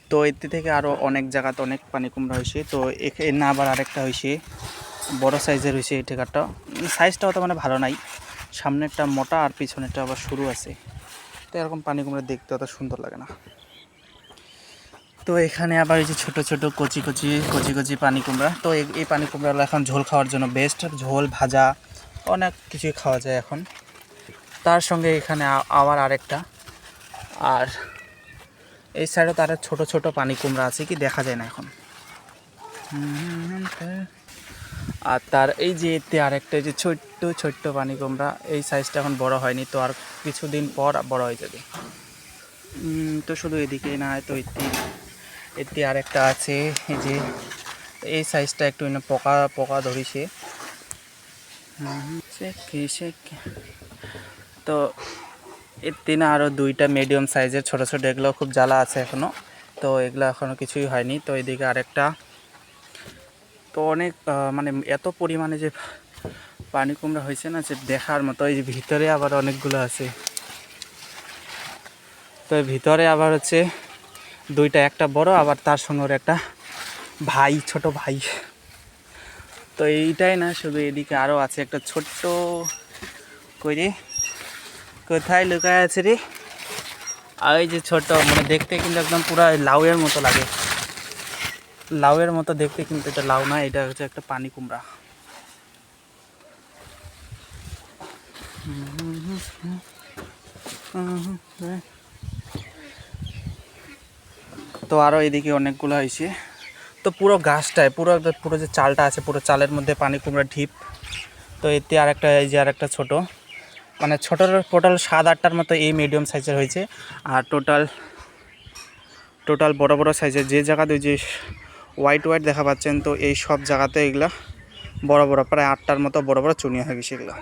তো এতে থেকে আরও অনেক জায়গাতে অনেক পানি কুমড়া হয়েছে। তো না আবার আরেকটা হয়েছে বড় সাইজের হয়েছে এই ঠেকাটা, সাইজটাও তো মানে ভালো নাই, সামনেরটা মোটা আর পিছনেরটা আবার সরু আছে। তো এরকম পানি কুমড়া দেখতে অত সুন্দর লাগে না। তো এখানে আবার এই যে ছোটো ছোটো কচি কচি পানি কুমড়া। তো এই পানি কুমড়াগুলো এখন ঝোল খাওয়ার জন্য বেস্ট, ঝোল ভাজা অনেক কিছুই খাওয়া যায় এখন। তার সঙ্গে এখানে আবার আরেকটা, আর এই সাইডে তার ছোট ছোট পানি কুমড়া আছে, কি দেখা যায় না এখন। আর তার এই যে এতে আরেকটা যে ছোট্ট পানি কুমড়া, এই সাইজটা এখন বড় হয়নি, তো আর কিছুদিন পর বড় হয়ে যাবে। তো শুধু এদিকেই না, তো এতে আরেকটা আছে, এই যে এই সাইজটা একটু পোকা পোকা ধরিছে। তো এতে না আরও দুইটা মিডিয়াম সাইজের ছোটো ছোটো, এগুলো খুব জ্বালা আছে এখনও, তো এগুলো এখনও কিছুই হয়নি। তো এদিকে আরেকটা, তো অনেক মানে এত পরিমাণে যে পানি কুমড়া হয়েছে না যে দেখার মতো। এই যে ভিতরে আবার অনেকগুলো আছে, তো ভিতরে আবার হচ্ছে দুইটা, একটা বড় আবার তার সঙ্গে ওর একটা ভাই, ছোট ভাই। তো এইটাই না, শুধু এদিকে আরও আছে একটা ছোট্ট, কই রে কোথায় লুকায় আছে রে, আর এই যে ছোট, মানে দেখতে কিন্তু একদম পুরো লাউয়ের মতো লাগে, লাউয়ের মতো দেখতে, কিন্তু এটা লাউ না, এটা হচ্ছে একটা পানি কুমড়া। তো আরও এদিকে অনেকগুলো হয়েছে। তো পুরো গাছটায় পুরো যে চালটা আছে, পুরো চালের মধ্যে পানি কুমড়া ঢিপ। তো এতে আরেকটা, এই যে আরেকটা ছোটো, মানে ছোটোর টোটাল 7-8টার মতো এই মিডিয়াম সাইজের হয়েছে। আর টোটাল বড় বড় সাইজের যে জায়গাতে যে হোয়াইট দেখা পাচ্ছেন, তো এই সব জায়গাতে এগুলা বড় বড়, প্রায় 8টার মতো বড় বড় চুনিয়া হয়ে গেছে এগুলো।